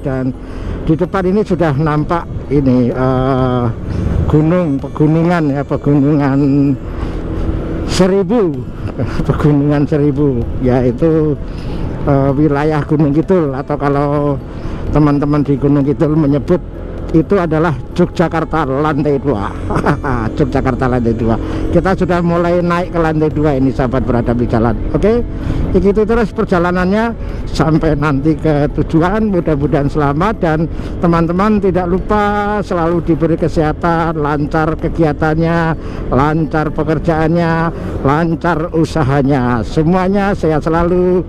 dan di depan ini sudah nampak ini pegunungan ya, pegunungan Seribu pegunungan Seribu, yaitu wilayah Gunung Kidul, atau kalau teman-teman di Gunung Kidul menyebut itu adalah Yogyakarta lantai 2. Yogyakarta lantai 2. Kita sudah mulai naik ke lantai 2 ini, sahabat beradab di jalan. Oke, begitu terus perjalanannya sampai nanti ke tujuan. Mudah-mudahan selamat dan teman-teman tidak lupa selalu diberi kesehatan, lancar kegiatannya, lancar pekerjaannya, lancar usahanya, semuanya sehat selalu.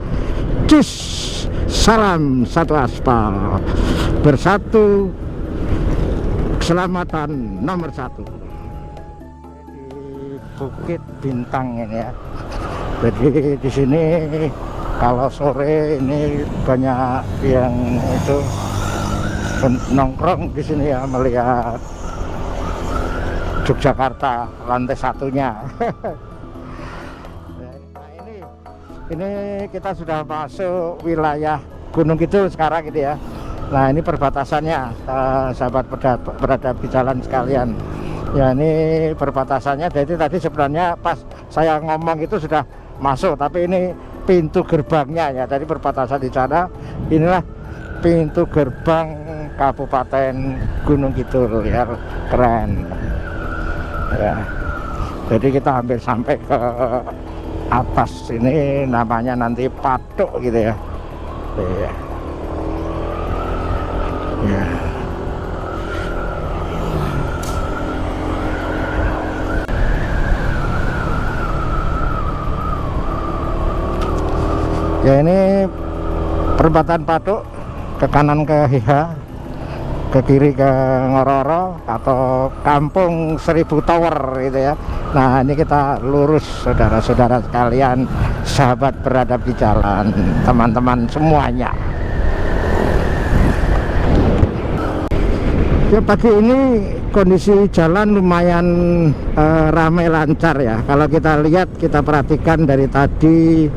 Cus, salam satu aspal, bersatu keselamatan nomor 1 di Bukit Bintang ini ya. Jadi di sini kalau sore ini banyak yang itu nongkrong di sini ya, melihat Yogyakarta lantai 1-nya. Nah, ini kita sudah masuk wilayah Gunung Kidul sekarang gitu ya. Nah, ini perbatasannya, sahabat beradab di jalan sekalian. Ya, ini perbatasannya. Jadi tadi sebenarnya pas saya ngomong itu sudah masuk, tapi ini pintu gerbangnya ya. Tadi perbatasan di sana, inilah pintu gerbang Kabupaten Gunung Kidul ya, keren. Ya. Jadi kita hampir sampai ke atas ini, namanya nanti Patok gitu ya. Ya. Ya. Ya, ini perempatan Patok, ke kanan ke Hiha, ke kiri ke Ngororo atau Kampung 1000 Tower gitu ya. Nah, ini kita lurus saudara-saudara sekalian, sahabat beradab di jalan, teman-teman semuanya. Ya, pagi ini kondisi jalan lumayan ramai lancar ya. Kalau kita lihat, kita perhatikan dari tadi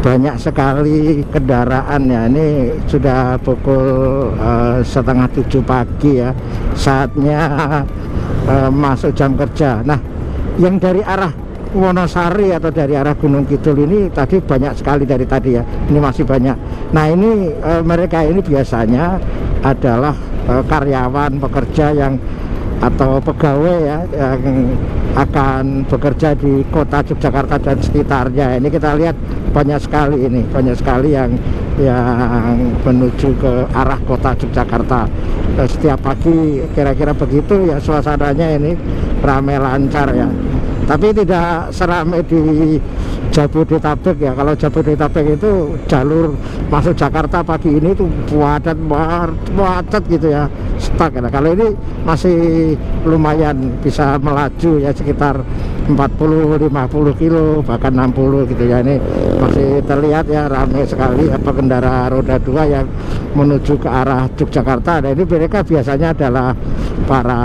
banyak sekali kendaraan ya. Ini sudah pukul 6:30 pagi ya, saatnya masuk jam kerja. Nah, yang dari arah Wonosari atau dari arah Gunung Kidul ini tadi banyak sekali dari tadi ya. Ini masih banyak. Nah, ini mereka ini biasanya adalah karyawan, pekerja yang atau pegawai ya, yang akan bekerja di kota Yogyakarta dan sekitarnya. Ini kita lihat banyak sekali yang menuju ke arah kota Yogyakarta. Setiap pagi kira-kira begitu ya, suasananya ini ramai lancar ya. Tapi tidak seramai di Jabodetabek ya. Kalau Jabodetabek itu jalur masuk Jakarta pagi ini tuh macet gitu ya, stuck ya. Kalau ini masih lumayan bisa melaju ya, sekitar 40-50 kilo bahkan 60 gitu ya. Ini masih terlihat ya ramai sekali pengendara roda 2 yang menuju ke arah Yogyakarta. Dan ini mereka biasanya adalah para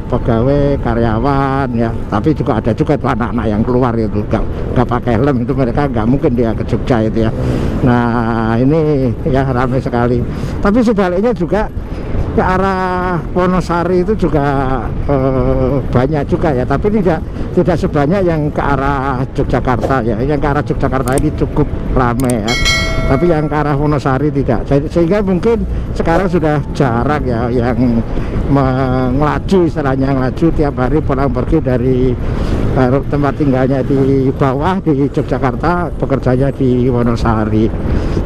pegawai, karyawan ya, tapi juga ada juga tuh anak-anak yang keluar itu nggak pakai helm, itu mereka nggak mungkin dia ke Jogja itu ya. Nah, ini ya ramai sekali. Tapi sebaliknya juga ke arah Wonosari itu juga banyak juga ya, tapi tidak sebanyak yang ke arah Yogyakarta ya. Yang ke arah Yogyakarta ini cukup ramai ya, tapi yang ke arah Wonosari tidak. Sehingga mungkin sekarang sudah jarang ya yang melaju, istilahnya ngelaju tiap hari pulang pergi dari tempat tinggalnya di bawah di Yogyakarta, bekerjanya di Wonosari.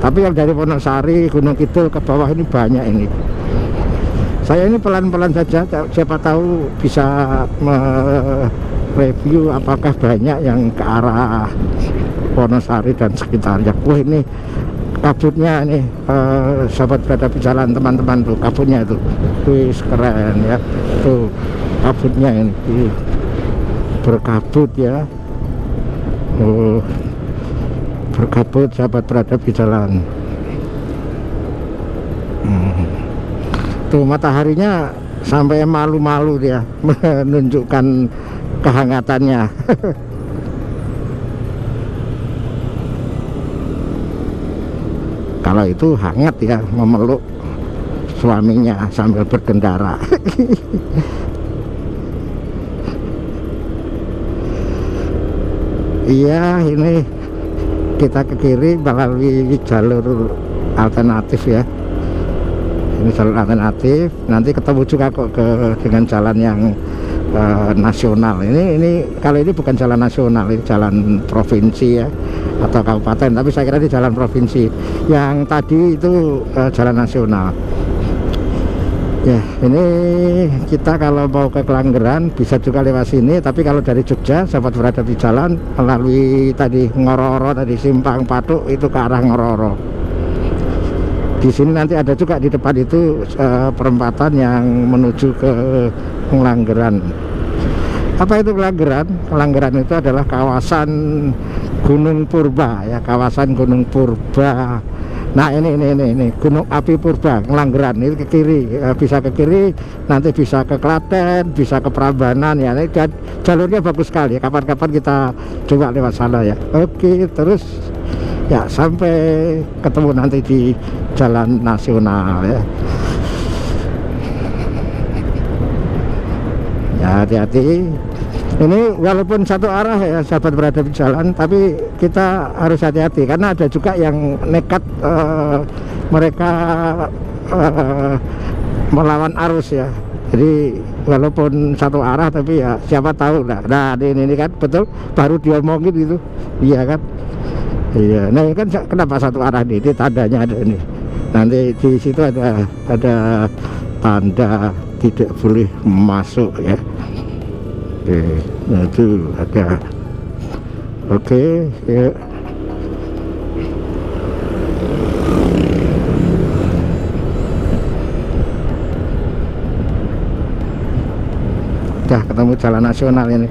Tapi yang dari Wonosari, Gunung Kidul ke bawah ini banyak ini. Saya ini pelan-pelan saja, siapa tahu bisa mereview apakah banyak yang ke arah Wonosari dan sekitarnya. Wah, ini kabutnya nih, sahabat beradab di jalan, teman-teman tuh kabutnya itu, wih keren ya, tuh kabutnya ini berkabut ya, berkabut sahabat beradab di jalan. Tuh mataharinya sampai malu-malu dia menunjukkan kehangatannya. Kalau itu hangat ya, memeluk suaminya sambil berkendara. Iya, ini kita ke kiri melalui jalur alternatif ya. Ini jalur alternatif, nanti ketemu juga kok dengan jalan yang nasional. Ini kalau ini bukan jalan nasional, ini jalan provinsi ya atau kabupaten, tapi saya kira ini jalan provinsi. Yang tadi itu jalan nasional. Ya, ini kita kalau mau ke Kelanggeran bisa juga lewat sini, tapi kalau dari Jogja sahabat berada di jalan melalui tadi Ngororo, tadi Simpang Patuk itu ke arah Ngororo. Di sini nanti ada juga di depan itu perempatan yang menuju ke Kelanggeran. Apa itu Kelanggeran? Kelanggeran itu adalah kawasan Gunung Purba ya, kawasan Gunung Purba. Nah ini Gunung Api Purba, Kelanggeran ini ke kiri, bisa ke kiri, nanti bisa ke Klaten, bisa ke Prambanan ya. Ini jalurnya bagus sekali. Kapan-kapan kita coba lewat sana ya. Oke, terus ya sampai ketemu nanti di jalan nasional ya. Ya hati-hati. Ini walaupun satu arah ya sahabat berada di jalan, tapi kita harus hati-hati karena ada juga yang nekat mereka melawan arus ya. Jadi walaupun satu arah tapi ya siapa tahu lah. Nah ini kan betul baru diomongin itu, iya kan? Iya. Nah ini kan kenapa satu arah ini tandanya ada ini. Nanti di situ ada tanda tidak boleh masuk ya. Oke, nah itu ada. Oke, ya. Udah ketemu jalan nasional ini.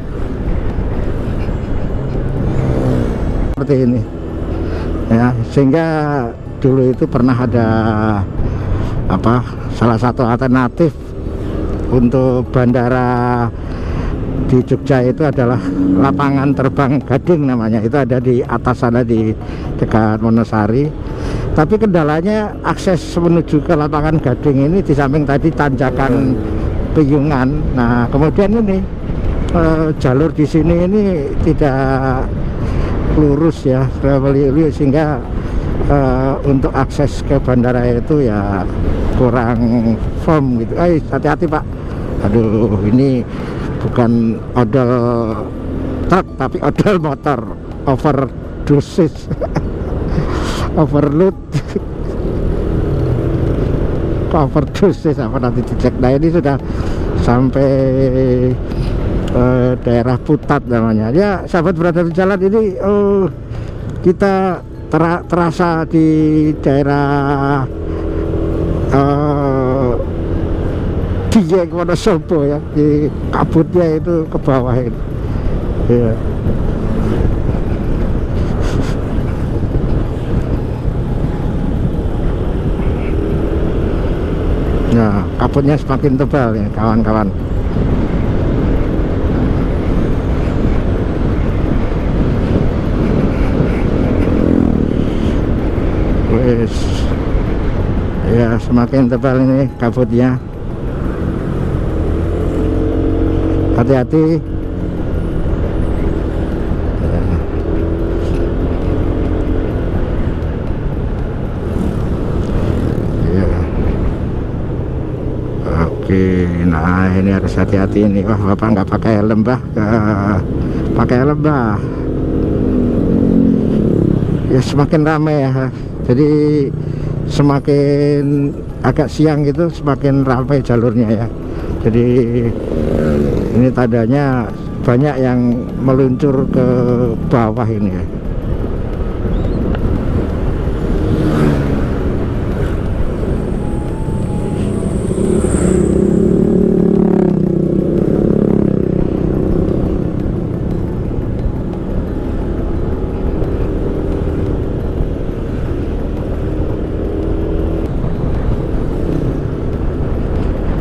Seperti ini. Ya, sehingga dulu itu pernah ada apa? Salah satu alternatif untuk bandara di Jogja itu adalah lapangan terbang Gading namanya, itu ada di atas sana di dekat Wonosari. Tapi kendalanya akses menuju ke lapangan Gading ini di samping tadi tanjakan Piyungan. Nah kemudian ini jalur di sini ini tidak lurus ya, sehingga untuk akses ke bandara itu ya kurang firm gitu. Hati-hati Pak. Aduh, ini bukan odol truk tapi odol motor, overdosis. Overload. Overdosis apa nanti dicek. Nah ini sudah sampai daerah Putat namanya ya sahabat berada di jalan ini. Kita terasa di daerah Dieng Wonosobo ya, di kabutnya itu ke bawah itu ya. Nah kabutnya semakin tebal ya kawan-kawan. Wes ya semakin tebal ini kabutnya. Hati-hati ya. Oke, nah ini harus hati-hati ini. Wah bapak nggak pakai helm bah, pakai helm bah ya. Semakin ramai ya, jadi semakin agak siang gitu semakin ramai jalurnya ya. Jadi ini tandanya banyak yang meluncur ke bawah ini ya.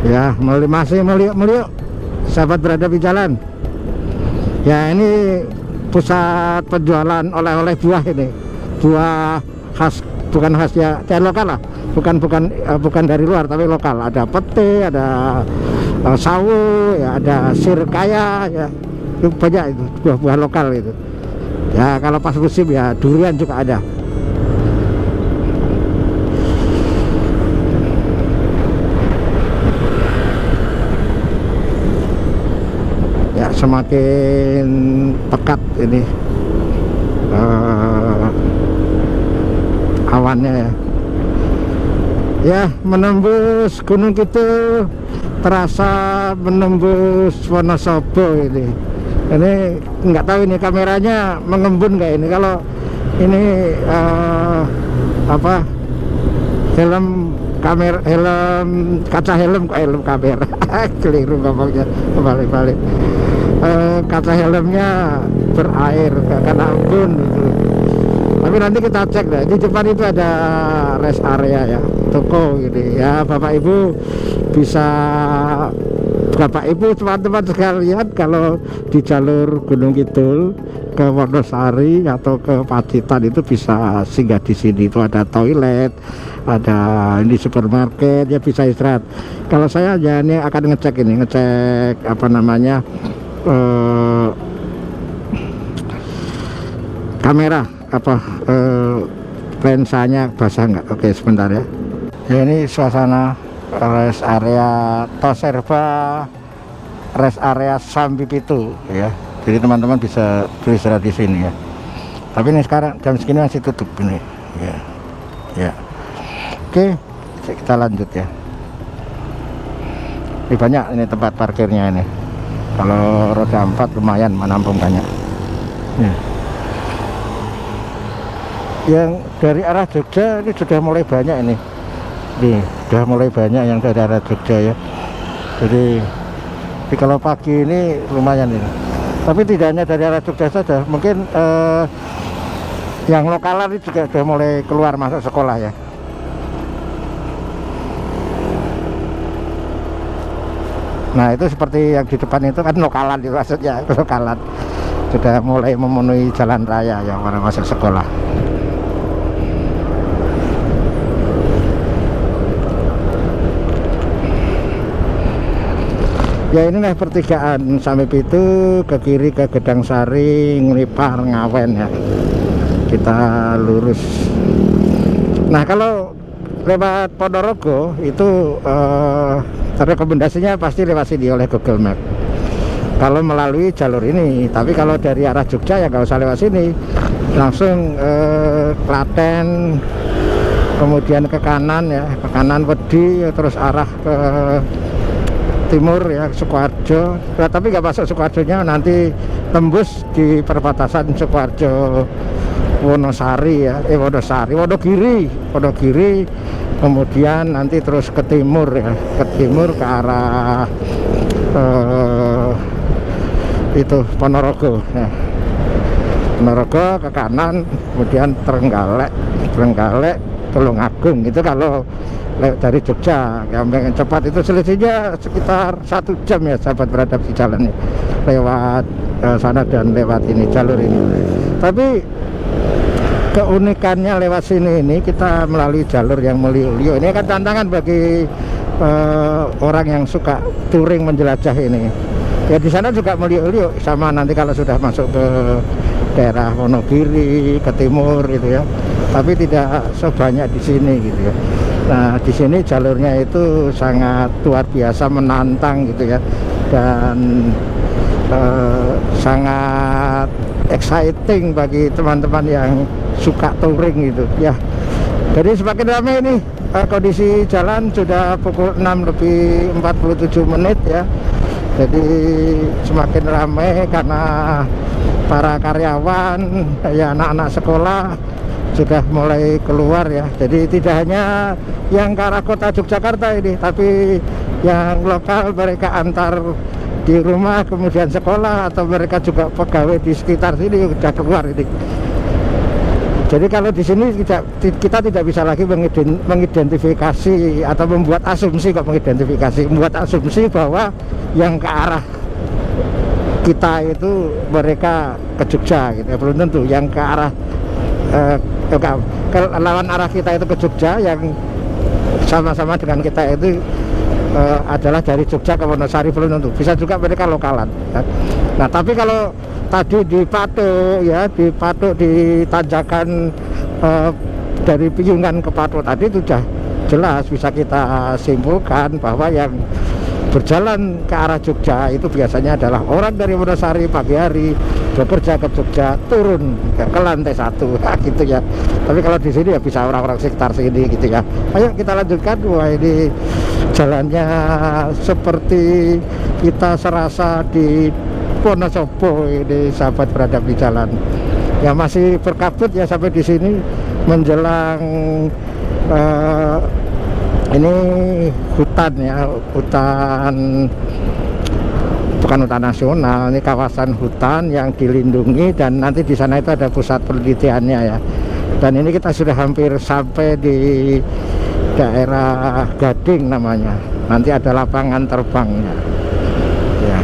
Ya, masih meliuk sahabat berada di jalan. Ya, ini pusat penjualan oleh-oleh buah ini. Buah khas, bukan khas ya, lokal lah. bukan dari luar tapi lokal. Ada pete, ada sawo, ya, ada sirkaya, ya, itu banyak itu buah-buah lokal itu. Ya kalau pas musim ya durian juga ada. Ya semakin pekat ini awannya ya. Ya menembus Gunung Kidul, terasa menembus Wonosobo ini. Ini nggak tahu ini kameranya mengembun nggak ini. Kalau ini apa, helm kamera, kaca helm kok helm kamera keliru ngomongnya, balik-balik. Kaca helmnya berair, karena embun gitu. Tapi nanti kita cek deh. Di depan itu ada rest area ya, toko gitu ya. Bapak Ibu bisa, Bapak Ibu teman-teman sekalian, kalau di jalur Gunung Kidul ke Wonosari atau ke Pacitan itu bisa singgah di sini. Itu ada toilet, ada ini supermarket, ya bisa istirahat. Kalau saya ya ini akan ngecek ini, ngecek apa namanya, kamera apa, lensanya basah nggak. Oke sebentar ya. Ya ini suasana rest area Toserba, rest area Sampipitu ya. Jadi teman-teman bisa beristirahat di sini ya. Tapi ini sekarang jam segini masih tutup ini ya. Ya. Oke, kita lanjut ya. Ini banyak ini tempat parkirnya ini. Kalau roda 4 lumayan menampung banyak. Ya. Yang dari arah Jogja ini sudah mulai banyak ini. Nih, sudah mulai banyak yang dari arah Jogja ya. Jadi kalau pagi ini lumayan ini. Tapi tidak hanya dari arah Jogja saja, mungkin yang lokalan ini juga sudah mulai keluar masuk sekolah ya. Nah itu seperti yang di depan itu kan lokalan itu maksudnya, lokalan sudah mulai memenuhi jalan raya yang orang masuk sekolah. Ya inilah pertigaan Sampipitu, ke kiri ke Gedang Sari, Nglipar, Ngawen ya. Kita lurus. Nah kalau lewat Ponorogo itu rekomendasinya pasti lewat sini oleh Google Map. Kalau melalui jalur ini, tapi kalau dari arah Jogja ya nggak usah lewat sini, langsung Klaten, kemudian ke kanan ya, ke kanan Wedi, terus arah ke timur ya Sukoharjo. Nah, tapi nggak masuk Sukoharjonya, nanti tembus di perbatasan Sukoharjo Wonosari ya, Wonogiri, kemudian nanti terus ke timur ya, ke timur ke arah itu Ponorogo ya. Ponorogo ke kanan, kemudian Trenggalek, Tulungagung. Itu kalau dari Jogja yang cepat itu selisihnya sekitar 1 jam ya sahabat beradab di jalannya, lewat sana dan lewat ini jalur ini. Tapi keunikannya lewat sini ini kita melalui jalur yang meliuk-liuk. Ini kan tantangan bagi orang yang suka touring menjelajah ini. Ya di sana juga meliuk-liuk, sama nanti kalau sudah masuk ke daerah Wonogiri ke timur gitu ya. Tapi tidak sebanyak di sini gitu ya. Nah di sini jalurnya itu sangat luar biasa menantang gitu ya, dan sangat exciting bagi teman-teman yang suka touring gitu ya. Jadi semakin ramai ini, kondisi jalan sudah pukul 6:47 ya. Jadi semakin ramai karena para karyawan ya, anak-anak sekolah sudah mulai keluar ya. Jadi tidak hanya yang ke arah kota Yogyakarta ini, tapi yang lokal mereka antar di rumah kemudian sekolah, atau mereka juga pegawai di sekitar sini sudah keluar ini. Jadi kalau di sini kita tidak bisa lagi mengidentifikasi atau membuat asumsi, membuat asumsi bahwa yang ke arah kita itu mereka ke Jogja gitu ya. Belum tentu. Yang ke arah ke lawan arah kita itu ke Jogja, yang sama-sama dengan kita itu adalah dari Jogja ke Wonosari belum tentu, bisa juga mereka lokalan ya. Nah tapi kalau tadi dipatuk di tanjakan dari Piungan ke Patok tadi itu sudah jelas bisa kita simpulkan bahwa yang berjalan ke arah Jogja itu biasanya adalah orang dari Wonosari pagi hari bekerja ke Jogja, turun ke lantai 1 gitu ya. Tapi kalau di sini ya bisa orang-orang sekitar sini gitu ya. Ayo kita lanjutkan. Wah ini jalannya seperti kita serasa di Wonosobo ini, sahabat beradab di jalan. Ya masih berkabut ya sampai di sini menjelang ini hutan ya, bukan hutan nasional, ini kawasan hutan yang dilindungi dan nanti di sana itu ada pusat penelitiannya ya. Dan ini kita sudah hampir sampai di daerah Gading namanya. Nanti ada lapangan terbangnya. Ya.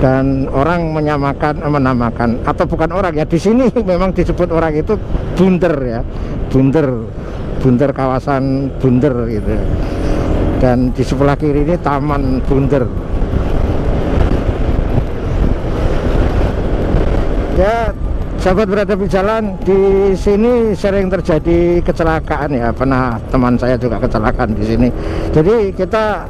Dan orang menamakan atau bukan orang ya, di sini memang disebut orang itu bunder ya, bunder kawasan bunder gitu. Dan di sebelah kiri ini taman bunder ya. Sahabat beradab di jalan, di sini sering terjadi kecelakaan ya, pernah teman saya juga kecelakaan di sini. Jadi kita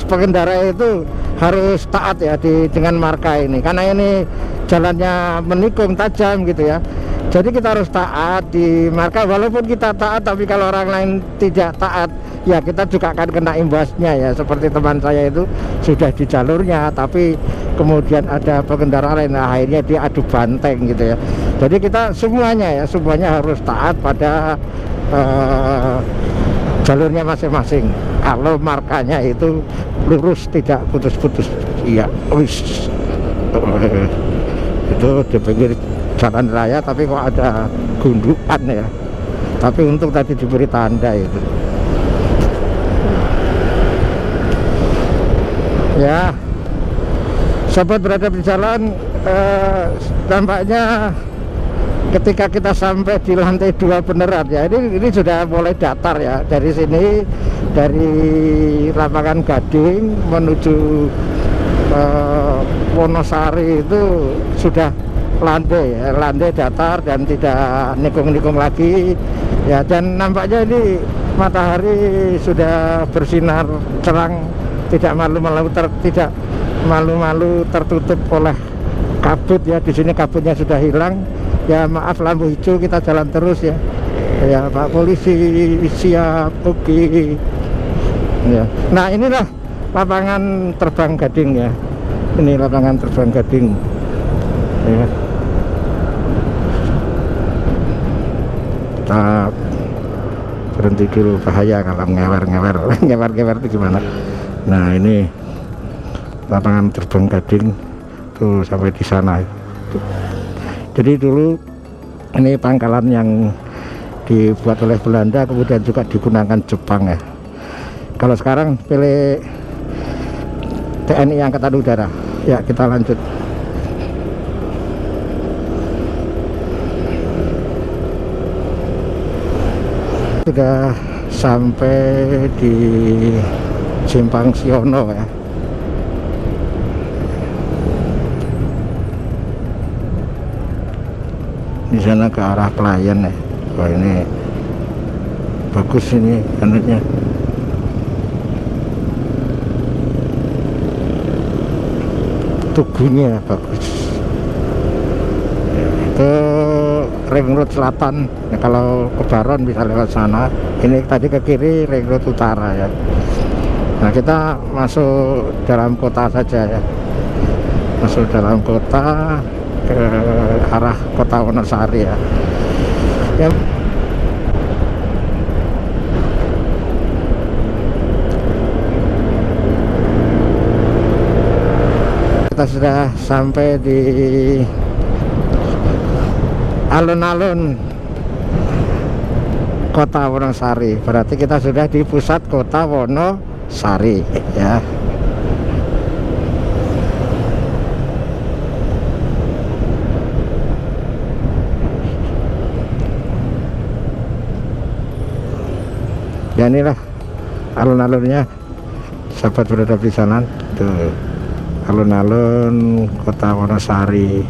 pengendara itu harus taat ya dengan marka ini, karena ini jalannya menikung tajam gitu ya. Jadi kita harus taat di marka, walaupun kita taat tapi kalau orang lain tidak taat ya kita juga akan kena imbasnya ya. Seperti teman saya itu sudah di jalurnya tapi kemudian ada pengendara lain, nah akhirnya dia adu banteng gitu ya. Jadi kita semuanya harus taat pada jalurnya masing-masing. Kalau markanya itu lurus tidak putus-putus, iya, itu di pinggir jalan raya tapi kok ada gundukan ya. Tapi untung tadi diberi tanda itu. Ya, sahabat beradab di jalan, tampaknya ketika kita sampai di lantai 2 beneran ya, ini sudah mulai datar ya. Dari sini, dari lapangan Gading menuju Wonosari itu sudah landai datar dan tidak nikung-nikung lagi ya. Dan nampaknya ini matahari sudah bersinar cerang, tidak malu-malu tertutup oleh kabut ya. Di sini kabutnya sudah hilang ya. Maaf lampu hijau, kita jalan terus ya. Ya Pak Polisi siap, oke ya. Nah inilah lapangan terbang Gading ya. Ini lapangan terbang Gading ya. Kita berhenti dulu, bahaya kalau ngewer itu gimana. Nah ini lapangan terbang Gading tuh sampai di sana. Jadi dulu ini pangkalan yang dibuat oleh Belanda, kemudian juga digunakan Jepang ya. Kalau sekarang pilih TNI Angkatan Udara ya. Kita lanjut. Sudah sampai di Simpang Siono ya. Di sana ke arah Pelayan ya. Wah ini bagus ini anaknya. Tubuhnya bagus. Itu Ring Road Selatan ya, kalau ke Baron bisa lewat sana. Ini tadi ke kiri Ring Road Utara ya. Nah kita masuk dalam kota saja ya, masuk dalam kota ke arah kota Wonosari ya. Kita sudah sampai di alun-alun kota Wonosari, berarti kita sudah di pusat kota Wonosari ya. Ya inilah alun-alunnya, sahabat beradab di sana tuh, alun-alun kota Wonosari.